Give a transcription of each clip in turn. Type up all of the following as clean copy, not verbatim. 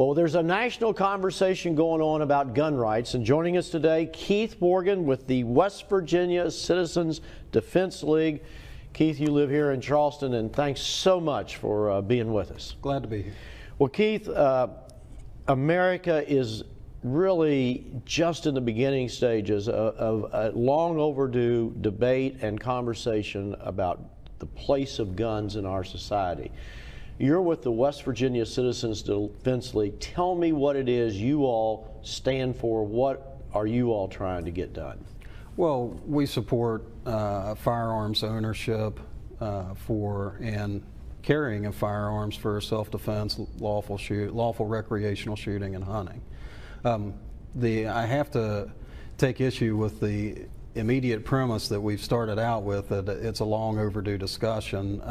Well, there's a national conversation going on about gun rights, and joining us today, Keith Morgan with the West Virginia Citizens Defense League. Keith, you live here in Charleston, and thanks so much for being with us. Glad to be here. Well, Keith, America is really just in the beginning stages of a long overdue debate and conversation about the place of guns in our society. You're with the West Virginia Citizens Defense League. Tell me what it is you all stand for. What are you all trying to get done? Well, we support firearms ownership and carrying of firearms for self-defense, lawful recreational shooting, and hunting. I have to take issue with the immediate premise that we've started out with, that it's a long overdue discussion.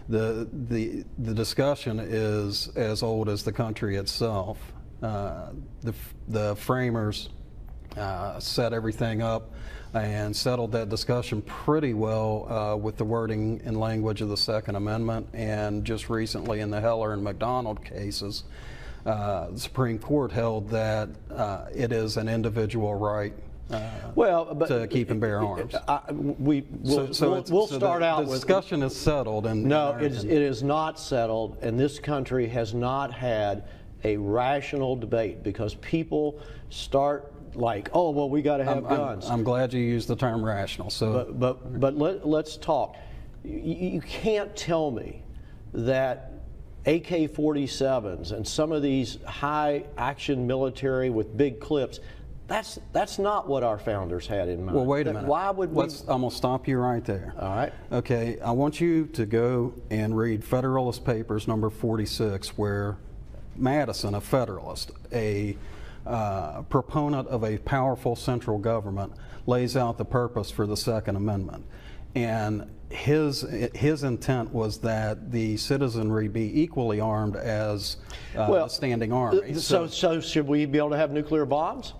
The discussion is as old as the country itself. The framers set everything up and settled that discussion pretty well with the wording and language of the Second Amendment, and just recently in the Heller and McDonald cases, the Supreme Court held that it is an individual right to keep and bear arms. We'll start out with the discussion is settled. And no, it is not settled, and this country has not had a rational debate because people start like, oh, well, we got to have guns. I'm glad you used the term rational. So, but let's talk. You can't tell me that AK-47s and some of these high action military with big clips, that's not what our founders had in mind. Well, wait a minute. Why would we? I'm going to stop you right there. All right. Okay, I want you to go and read Federalist Papers number 46, where Madison, a Federalist, a proponent of a powerful central government, lays out the purpose for the Second Amendment. And his intent was that the citizenry be equally armed as a standing army. So should we be able to have nuclear bombs?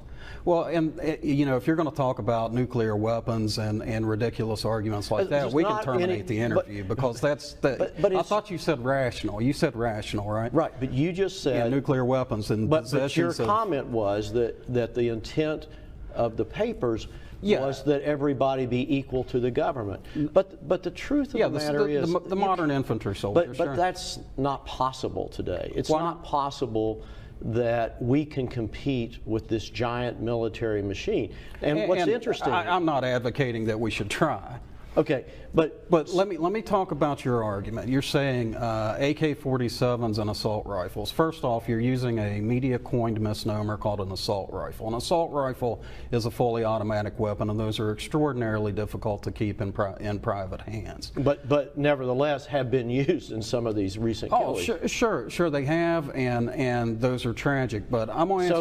Well, and you know, if you're going to talk about nuclear weapons and ridiculous arguments like that, we can terminate the interview, because I thought you said rational. You said rational, right? Right, but you just said nuclear weapons and but your comment was that the intent of the papers was that everybody be equal to the government. But the truth of the matter is the modern infantry soldier. But that's not possible today. It's not possible that we can compete with this giant military machine. And what's interesting, I'm not advocating that we should try. Okay, but let me talk about your argument. You're saying AK-47s and assault rifles. First off, you're using a media-coined misnomer called an assault rifle. An assault rifle is a fully automatic weapon, and those are extraordinarily difficult to keep in private hands. But nevertheless, have been used in some of these recent killings. Oh, sure they have, and those are tragic. But I'm going to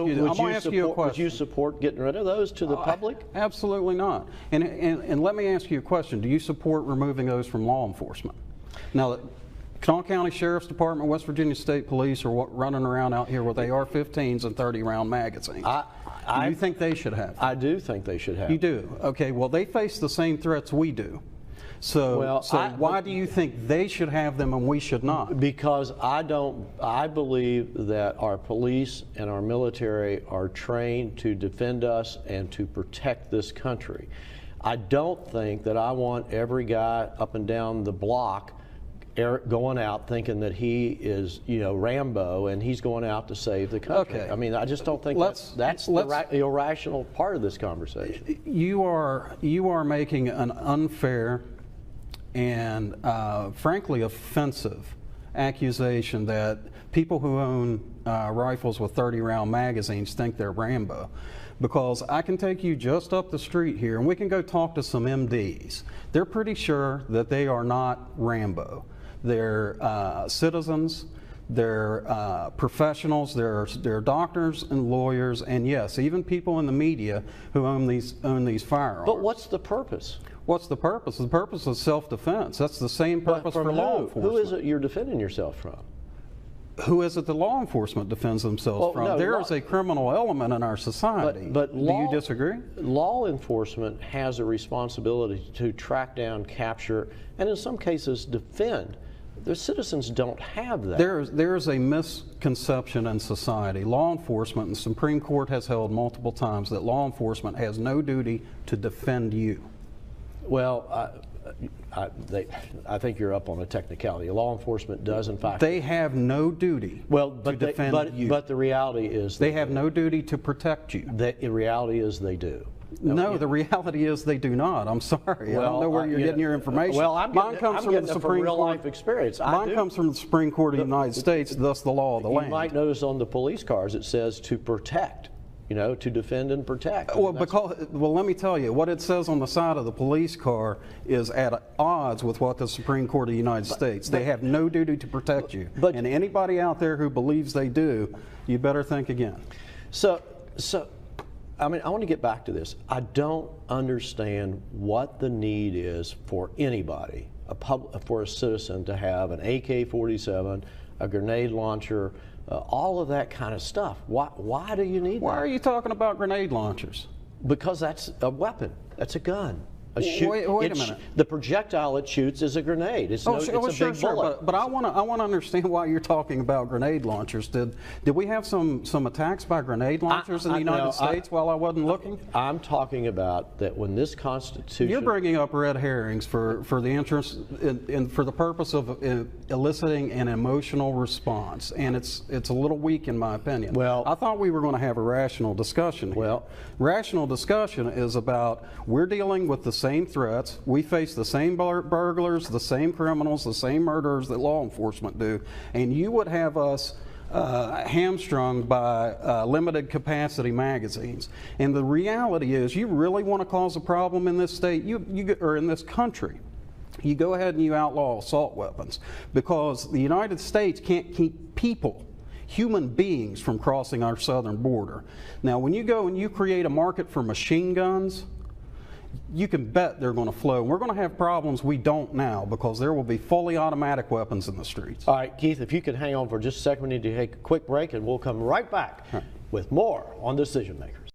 ask you a question. Would you support getting rid of those to the public? Absolutely not. And let me ask you a question. Do you support removing those from law enforcement? Now, the Kanawha County Sheriff's Department, West Virginia State Police are running around out here with AR-15s and 30-round magazines. Do you think they should have? I do think they should have. You do? Okay, well, they face the same threats we do. So why do you think they should have them and we should not? Because I believe that our police and our military are trained to defend us and to protect this country. I don't think that I want every guy up and down the block going out thinking that he is, Rambo, and he's going out to save the country. Okay. I mean, I just don't think that's the irrational part of this conversation. You are making an unfair and frankly offensive accusation that people who own rifles with 30-round magazines think they're Rambo. Because I can take you just up the street here and we can go talk to some MDs. They're pretty sure that they are not Rambo. They're citizens, they're professionals, they're doctors and lawyers, and yes, even people in the media who own these firearms. But what's the purpose? What's the purpose? The purpose is self-defense. That's the same purpose for law enforcement. Who is it you're defending yourself from? Who is it the law enforcement defends themselves from? No, there is a criminal element in our society. But do you disagree? Law enforcement has a responsibility to track down, capture, and in some cases defend The citizens don't have that. There's a misconception in society. Law enforcement, and the Supreme Court has held multiple times that law enforcement has no duty to defend you. Well, I think you're up on a technicality. Law enforcement does, in fact. They have no duty to defend you. But the reality is they have no duty to protect you. The reality is they do. No, the reality is they do not. I'm sorry. I don't know where you're getting your information. Well, Mine comes from the Supreme real Court. life experience. Mine comes from the Supreme Court of the United States, thus the law of the land. You might notice on the police cars it says to protect, to defend and protect. Well, let me tell you, what it says on the side of the police car is at odds with what the Supreme Court of the United States. They have no duty to protect you. And anybody out there who believes they do, you better think again. I want to get back to this. I don't understand what the need is for anybody, for a citizen, to have an AK-47, a grenade launcher, all of that kind of stuff. Why do you need that? Why are you talking about grenade launchers? Because that's a weapon. That's a gun. Wait a minute. The projectile it shoots is a grenade. It's a big bullet. But I want to understand why you're talking about grenade launchers. Did we have some attacks by grenade launchers in the United States while I wasn't looking? I'm talking about that when this Constitution. You're bringing up red herrings for the interest and for the purpose of eliciting an emotional response, and it's a little weak in my opinion. Well, I thought we were going to have a rational discussion here. Well, rational discussion is about we're dealing with the same threats. We face the same burglars, the same criminals, the same murderers that law enforcement do, and you would have us hamstrung by limited capacity magazines. And the reality is, you really want to cause a problem in this state, or in this country, you go ahead and you outlaw assault weapons, because the United States can't keep people, human beings, from crossing our southern border. Now, when you go and you create a market for machine guns, you can bet they're going to flow. We're going to have problems we don't now, because there will be fully automatic weapons in the streets. All right, Keith, if you could hang on for just a second, we need to take a quick break, and we'll come right back with more on Decision Makers.